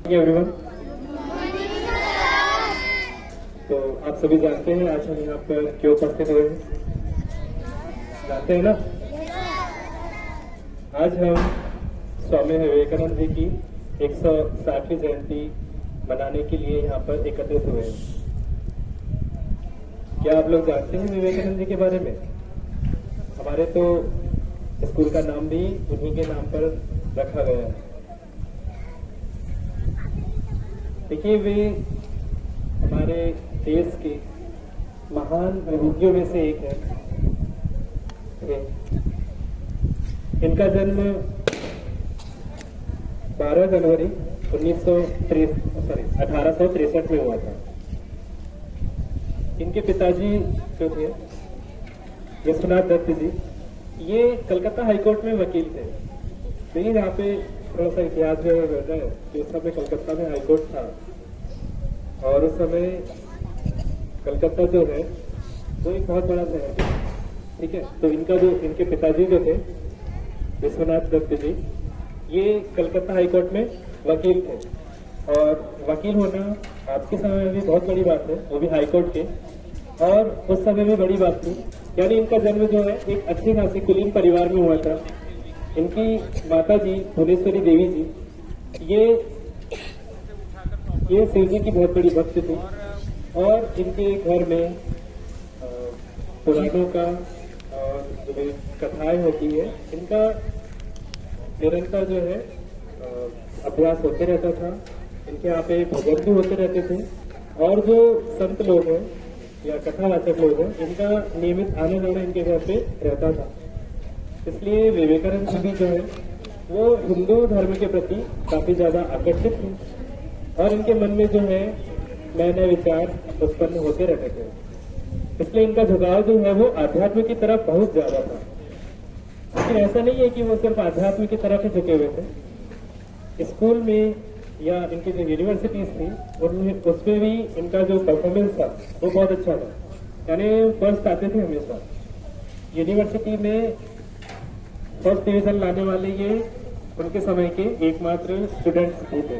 Everyone, तो आप सभी जानते हैं आज हम यहाँ पर क्यों उपस्थित हुए हैं, जानते हैं ना। आज हम स्वामी विवेकानंद जी की 160वीं जयंती मनाने के लिए यहाँ पर एकत्रित हुए हैं। क्या आप लोग जानते हैं विवेकानंद जी के बारे में? हमारे तो स्कूल का नाम भी उन्हीं के नाम पर रखा गया है। देखिए, वे हमारे देश के महान विभूतियों में से एक है। इनका जन्म 12 जनवरी 1863 में हुआ था। इनके पिताजी जो थे यशवनाथ दत्त जी, ये कलकत्ता हाईकोर्ट में वकील थे। तो ये यहाँ पे थोड़ा सा इतिहास जो है रहता है कि उस समय कलकत्ता में हाईकोर्ट था और उस समय कलकत्ता जो है वो एक बहुत बड़ा शहर है, ठीक है। तो इनके पिताजी जो थे विश्वनाथ दत्त जी, ये कलकत्ता हाईकोर्ट में वकील थे। और वकील होना आज के समय में भी बहुत बड़ी बात है, वो भी हाईकोर्ट के, और उस समय भी बड़ी बात थी। यानी इनका जन्म जो है एक अच्छी खासी कुलीन परिवार में हुआ था। इनकी माता जी भुवनेश्वरी देवी जी, ये शिव जी की बहुत बड़ी भक्त थी और इनके घर में पुराणों का और जो कथाएं होती है, इनका निरंतर जो है अभ्यास होते रहता था। इनके यहाँ पे भजन भी होते रहते थे और जो संत लोग हैं या कथावाचक लोग हैं, इनका नियमित आना जाना इनके घर पे रहता था। इसलिए विवेकानंद जी भी जो है वो हिंदू धर्म के प्रति काफी ज्यादा आकर्षित थे और इनके मन में जो है नए नए विचार उत्पन्न होते रहते थे। इसलिए इनका झुकाव जो है वो आध्यात्म की तरफ बहुत ज्यादा था। लेकिन ऐसा नहीं है कि वो सिर्फ आध्यात्म की तरफ ही झुके हुए थे। स्कूल में या इनकी जो यूनिवर्सिटीज थी उसमें भी इनका जो परफॉर्मेंस था वो बहुत अच्छा था, यानी फर्स्ट आते थे हमेशा। यूनिवर्सिटी में फर्स्ट डिवीजन लाने वाले ये उनके समय के एकमात्र स्टूडेंट्स भी थे।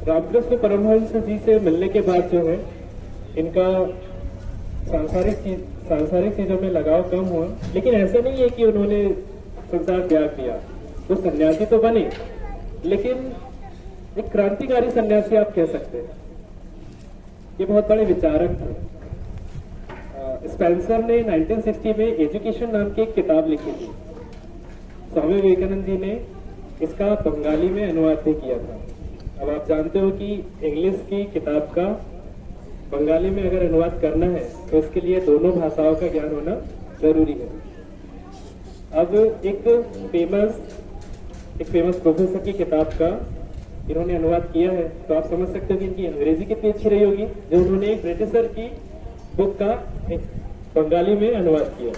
रामकृष्ण परमहंस जी से मिलने के बाद जो है इनका सांसारिक चीजों में लगाव कम हुआ। लेकिन ऐसा नहीं है कि उन्होंने संसार त्याग दिया। वो सन्यासी तो बने, लेकिन एक क्रांतिकारी सन्यासी आप कह सकते हैं। ये बहुत बड़े विचारक थे। स्पेंसर ने 1960 में एजुकेशन नाम की एक किताब लिखी थी। स्वामी विवेकानंद जी ने इसका बंगाली में अनुवाद भी किया था। अब आप जानते हो कि इंग्लिश की किताब का बंगाली में अगर अनुवाद करना है तो इसके लिए दोनों भाषाओं का ज्ञान होना जरूरी है। अब एक फेमस प्रोफेसर की किताब का इन्होंने अनुवाद किया है, तो आप समझ सकते हो कि इनकी अंग्रेजी कितनी अच्छी रही होगी जो उन्होंने एक ब्रिटिशर की बुक का एक बंगाली में अनुवाद किया।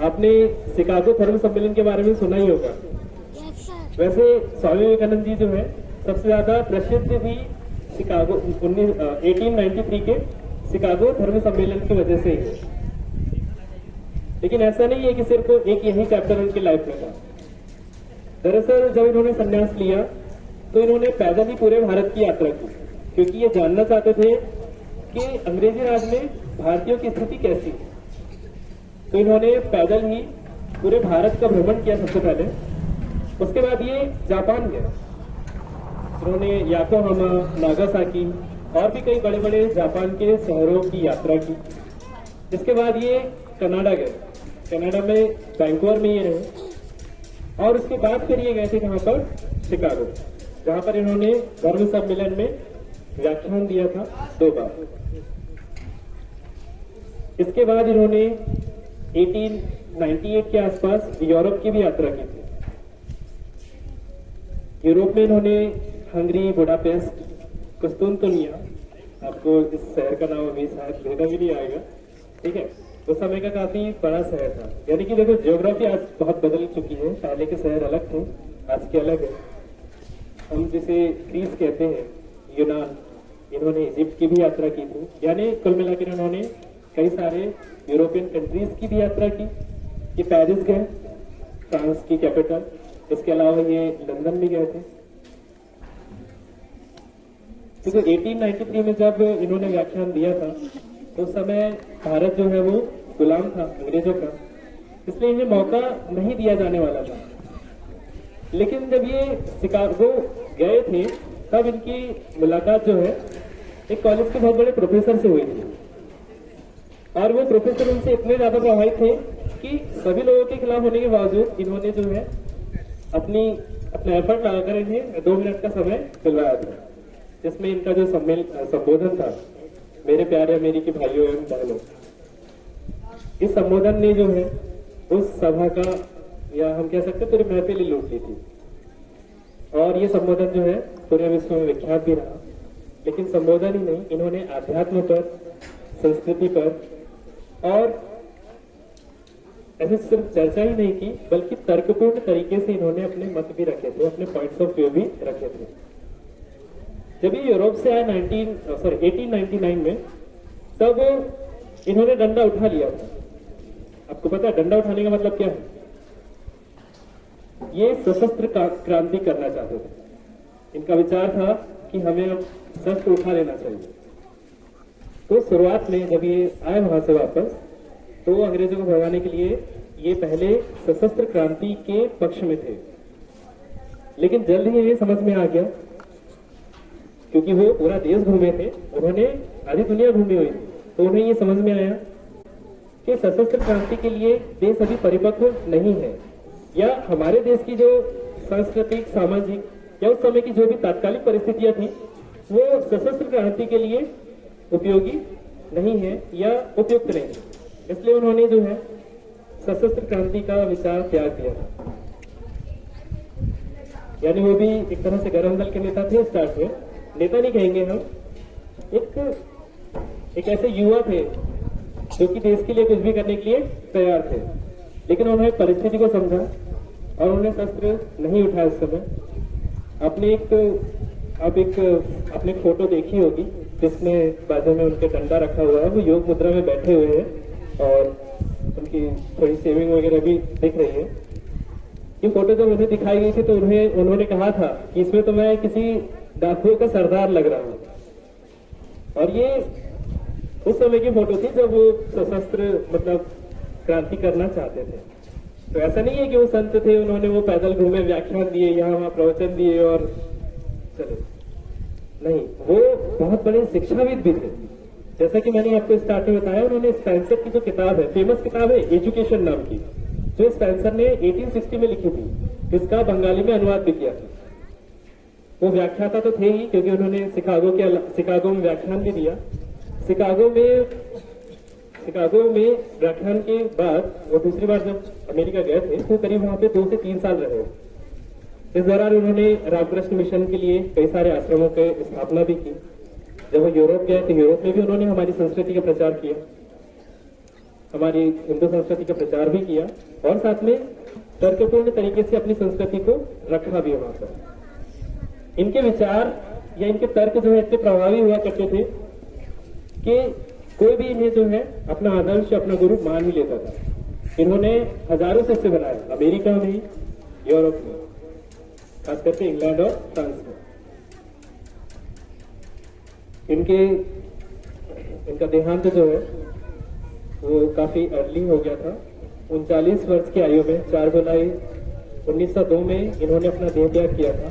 आपने शिकागो धर्म सम्मेलन के बारे में सुना ही होगा। वैसे स्वामी विवेकानंद जी जो है सबसे ज्यादा प्रसिद्ध भी शिकागो 1893 के शिकागो धर्म सम्मेलन की वजह से ही है। लेकिन ऐसा नहीं है कि सिर्फ एक यही चैप्टर उनकी लाइफ में था। दरअसल जब इन्होंने संन्यास लिया तो इन्होंने पैदल ही पूरे भारत की यात्रा की, क्योंकि ये जानना चाहते थे कि अंग्रेजी राज में भारतीयों की स्थिति कैसी है। तो इन्होंने पैदल ही पूरे भारत का भ्रमण किया सबसे पहले। उसके बाद ये जापान गए। इन्होंने याकोहामा, नागासाकी और भी कई बड़े बड़े जापान के शहरों की यात्रा की। इसके बाद ये कनाडा गए। कनाडा में वैंकूवर में ये रहे और उसके बाद फिर ये गए थे कहां पर? शिकागो, जहां पर इन्होंने धर्म सम्मेलन में व्याख्यान दिया था 2 बार। इसके बाद इन्होंने 1898 के आसपास यूरोप की भी यात्रा की थी। यूरोप में इन्होंने हंगरी, बुडापेस्ट, कुस्तुनतुनिया, आपको इस शहर का नाम अभी शायद लेना भी नहीं आएगा, ठीक है। उस समय का काफी बड़ा शहर था। यानी कि देखो, ज्योग्राफी आज बहुत बदल चुकी है। पहले के शहर अलग थे, आज के अलग है। हम जिसे ग्रीस कहते हैं, यूनान, इन्होंने इजिप्ट की भी यात्रा की थी। यानी कुल मिलाकर इन्होंने कई सारे यूरोपियन कंट्रीज की भी यात्रा की ये पेरिस गए, फ्रांस की कैपिटल, इसके अलावा ये लंदन भी गए थे। क्योंकि 1893 में जब इन्होंने व्याख्यान दिया था तो उस समय भारत जो है वो गुलाम था अंग्रेजों का, इसलिए इन्हें मौका नहीं दिया जाने वाला था। लेकिन जब ये शिकागो गए थे तब इनकी मुलाकात जो है एक कॉलेज के बहुत बड़े प्रोफेसर से हुई थी, और वो प्रोफेसर उनसे इतने ज्यादा प्रभावित थे कि सभी लोगों के खिलाफ होने के बावजूद इन्होंने जो है अपना एफर्ट लगाकर इन्हें 2 मिनट का समय दिलवाया था, जिसमें इनका जो संबोधन था, मेरे प्यारे अमेरिकी भाइयों एवं बहनों, इस संबोधन ने जो है उस सभा का, या हम कह सकते पूरी महफिल ही लूट ली थी। और ये संबोधन जो है पूरे विश्व में विख्यात भी रहा। लेकिन संबोधन ही नहीं, इन्होंने आध्यात्म पर, संस्कृति पर और ऐसे सिर्फ चर्चा ही नहीं की, बल्कि तर्कपूर्ण तरीके से इन्होंने अपने मत भी रखे थे, अपने पॉइंट्स ऑफ व्यू भी रखे थे। जब ये यूरोप से आया 1899 में, तब इन्होंने डंडा उठा लिया था। आपको पता है डंडा उठाने का मतलब क्या है? ये सशस्त्र क्रांति करना चाहते थे। इनका विचार था कि हमें अब शस्त्र उठा लेना चाहिए। तो शुरुआत में जब ये आए वहां से वापस, तो अंग्रेजों को भगाने के लिए ये पहले सशस्त्र क्रांति के पक्ष में थे। लेकिन जल्द ही ये समझ में आ गया, क्योंकि वो पूरा देश घूमे थे, उन्होंने आधी दुनिया घूमी हुई थी, तो उन्हें ये समझ में आया कि सशस्त्र क्रांति के लिए देश अभी परिपक्व नहीं है, या हमारे देश की जो सांस्कृतिक, सामाजिक या उस समय की जो भी तात्कालिक परिस्थितियां थी, वो सशस्त्र क्रांति के लिए उपयोगी नहीं है या उपयुक्त नहीं है। इसलिए उन्होंने जो है सशस्त्र क्रांति का विचार त्याग दिया था। यानी वो भी एक तरह से गरम दल के नेता थे स्टार्ट में, नेता नहीं कहेंगे हम, एक ऐसे युवा थे जो कि देश के लिए कुछ भी करने के लिए तैयार थे। लेकिन उन्होंने परिस्थिति को समझा और उन्होंने शस्त्र नहीं उठाया उस समय। आप एक अपने फोटो देखी होगी जिसमें बाजू में उनके डंडा रखा हुआ है, वो योग मुद्रा में बैठे हुए हैं और उनकी थोड़ी सेविंग वगैरह भी दिख रही है। ये फोटो जब उन्हें दिखाई गई थी तो उन्होंने कहा था कि इसमें तो मैं किसी डाकुओं का सरदार लग रहा हूँ। और ये उस समय की फोटो थी जब वो सशस्त्र मतलब क्रांति करना चाहते थे। तो ऐसा नहीं है कि वो संत थे, उन्होंने वो पैदल घूमे, व्याख्यान दिए, यहाँ वहां प्रवचन दिए और चलो, नहीं, वो बहुत बड़े शिक्षाविद भी थे। जैसा कि मैंने आपको स्टार्ट में बताया, उन्होंने स्पेंसर की जो किताब है, फेमस किताब है एजुकेशन नाम की, जो स्पेंसर ने 1860 में लिखी थी, जिसका बंगाली में अनुवाद भी किया था। वो व्याख्याता तो थे ही, क्योंकि उन्होंने शिकागो में व्याख्यान भी दिया। शिकागो में व्याख्यान के बाद वो दूसरी बार जब अमेरिका गए थे तो करीब वहां पे 2 से 3 साल रहे। इस दौरान उन्होंने रामकृष्ण मिशन के लिए कई सारे आश्रमों की स्थापना भी की। जब वो यूरोप गए तो यूरोप में भी उन्होंने हमारी संस्कृति का प्रचार किया, हमारी हिंदू संस्कृति का प्रचार भी किया, और साथ में तर्कपूर्ण तरीके से अपनी संस्कृति को रखा भी वहां पर। इनके विचार या इनके तर्क जो है इतने प्रभावी हुआ करते थे कि कोई भी इन्हें जो है अपना आदर्श, अपना गुरु मान ही लेता था। इन्होंने हजारों शिष्य बनाए अमेरिका में, यूरोप में, खास करके इंग्लैंड और फ्रांस में। इनका देहांत जो है वो काफी अर्ली हो गया था। 39 वर्ष की आयु में 4 जुलाई 1902 में इन्होंने अपना देह त्याग किया था।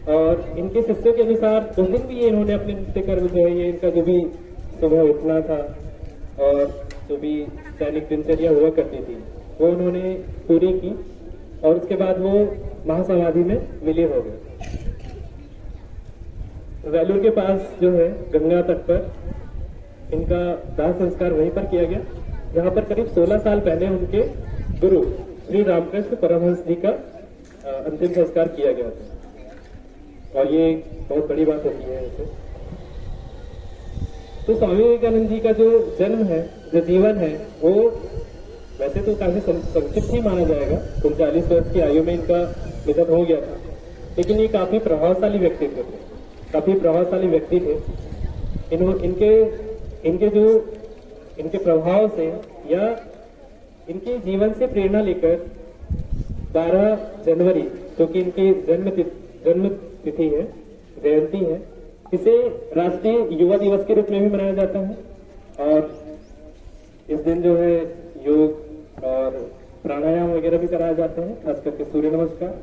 और इनके शिष्यों के अनुसार उस दिन भी इन्होंने अपने नित्य कर्म जो है, ये इनका जो भी सुबह उठना था और जो भी दैनिक दिनचर्या हुआ करती थी, वो उन्होंने पूरी की, और उसके बाद वो महासमाधि में विलीन हो गए। वेलूर के पास जो है गंगा तट पर इनका दाह संस्कार वहीं पर किया गया, जहां पर करीब 16 साल पहले उनके गुरु श्री रामकृष्ण परमहंस जी का अंतिम संस्कार किया गया था। और ये बहुत बड़ी बात होती है ऐसे। तो स्वामी विवेकानंद जी का जो जन्म है, जो जीवन है, वो वैसे तो काफी संक्षिप्त ही माना जाएगा। 39 वर्ष की आयु में इनका निधन हो गया था, लेकिन ये काफी प्रभावशाली व्यक्तित्व थे, काफी प्रभावशाली व्यक्ति थे। इनके प्रभाव से या इनके जीवन से प्रेरणा लेकर 12 जनवरी जो कि इनकी जन्म तिथि है, जयंती है, इसे राष्ट्रीय युवा दिवस के रूप में भी मनाया जाता है। और इस दिन जो है योग और प्राणायाम वगैरह भी कराया जाता है, खास करके सूर्य नमस्कार।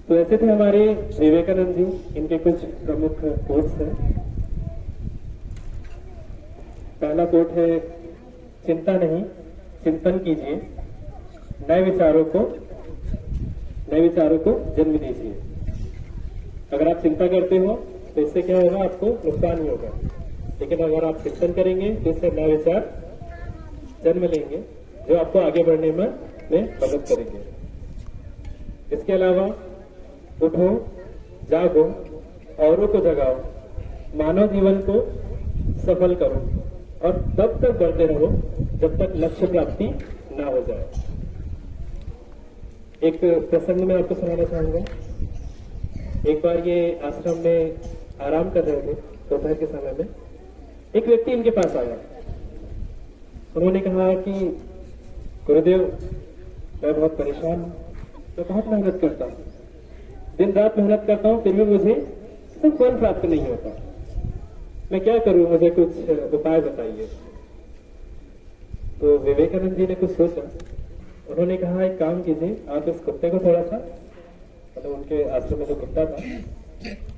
तो ऐसे थे हमारे विवेकानंद जी, इनके कुछ प्रमुख कोट्स हैं। पहला कोट है, चिंता नहीं चिंतन कीजिए, नए विचारों को जन्म दीजिए। अगर आप चिंता करते हो तो इससे क्या होगा, आपको नुकसान ही होगा, लेकिन अगर आप चिंतन करेंगे तो इससे नए विचार जन्म लेंगे जो आपको आगे बढ़ने में मदद करेंगे। इसके अलावा उठो, जागो, औरों को जगाओ, मानव जीवन को सफल करो और तब तक बढ़ते रहो जब तक लक्ष्य प्राप्ति ना हो जाए। एक प्रसंग में आपको सुनाना चाहूंगा। एक बार ये आश्रम में आराम कर रहे थे, दोपहर के समय में एक व्यक्ति इनके पास आया। उन्होंने कहा कि गुरुदेव, मैं बहुत परेशान हूं, मैं बहुत मेहनत करता हूं, दिन रात मेहनत करता हूं, फिर भी मुझे सब फल प्राप्त नहीं होता, मैं क्या करूं, मुझे कुछ उपाय बताइए। तो विवेकानंद जी ने कुछ सोचा। उन्होंने कहा, एक काम कीजिए, आप इस कुत्ते को थोड़ा सा, मतलब उनके आश्रम में जो कुत्ता था,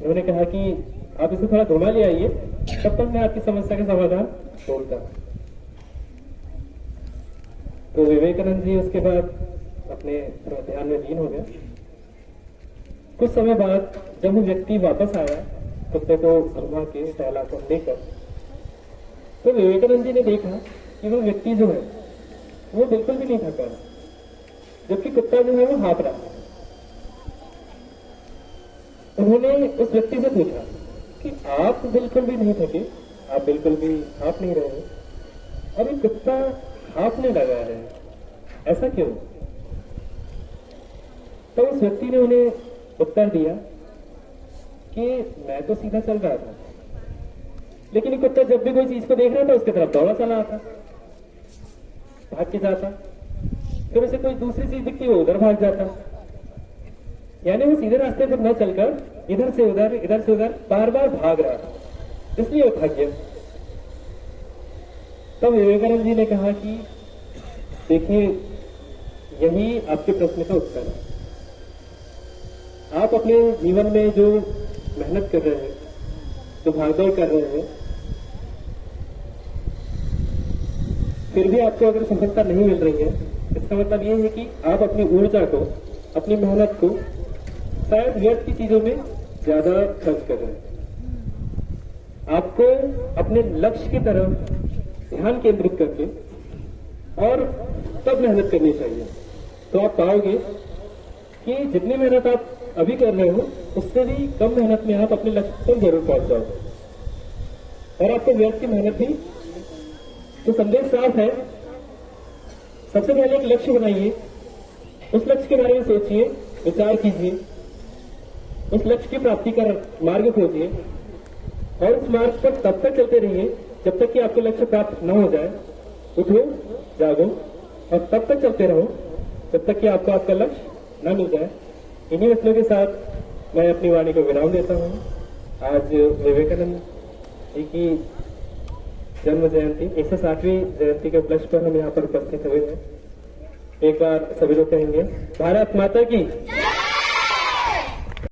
उन्होंने कहा कि आप इसे थोड़ा घुमा ले आइए, तब तक मैं आपकी समस्या का समाधान ढूंढता हूं। तो विवेकानंद जी उसके बाद अपने ध्यान में लीन हो गया। कुछ समय बाद जब वो व्यक्ति वापस आया कुत्ते को घुमा के टहला कर लेकर, तो विवेकानंद जी ने देखा कि वो व्यक्ति जो है वो बिल्कुल भी नहीं थका रहा, जबकि कुत्ता जो है वो हाँफ रहा है। उन्होंने उस व्यक्ति से पूछा कि आप बिल्कुल भी नहीं थके, आप बिल्कुल भी हाँफ नहीं रहे और ये कुत्ता हाँफने लगा है, ऐसा क्यों? तो उस व्यक्ति ने उन्हें उत्तर दिया कि मैं तो सीधा चल रहा था, लेकिन ये कुत्ता जब भी कोई चीज को देख रहा था उसकी तरफ दौड़ा चला आता, भाग के जाता, फिर उसे कोई दूसरी चीज दिखती वो उधर भाग जाता। यानी वो सीधे रास्ते पर न चलकर इधर से उधर बार बार भाग रहा था, इसलिए वो थक गया। तब विवेकानंद जी ने कहा कि देखिए, यही आपके प्रश्न का उत्तर है। आप अपने जीवन में जो मेहनत कर रहे हैं, जो भागदौड़ कर रहे हैं, फिर भी आपको अगर सफलता नहीं मिल रही है, इसका मतलब ये है कि आप अपनी ऊर्जा को, अपनी मेहनत को शायद व्यर्थ की चीजों में ज्यादा खर्च कर रहे हैं। आपको अपने लक्ष्य की तरफ ध्यान केंद्रित करके और तब मेहनत करनी चाहिए, तो आप पाओगे कि जितनी मेहनत आप अभी कर रहे हो उससे भी कम मेहनत में आप अपने लक्ष्य तक जरूर पहुंच जाओगे और आपको व्यर्थ की मेहनत ही। तो संदेश साफ है, सबसे पहले एक लक्ष्य बनाइए, उस लक्ष्य के बारे में सोचिए, विचार कीजिए, उस लक्ष्य की प्राप्ति का मार्ग खोजिए और उस मार्ग पर तब तक चलते रहिए जब तक कि आपको लक्ष्य प्राप्त न हो जाए। उठो, जागो और तब तक चलते रहो जब तक कि आपको आपका लक्ष्य न मिल जाए। इन्हीं वचनों के साथ मैं अपनी वाणी को विराम देता हूँ। आज विवेकानंद जी की जन्म जयंती, 160वीं जयंती के उपलक्ष्य पर हम यहाँ पर उपस्थित हुए हैं। एक बार सभी लोग कहेंगे, भारत माता की।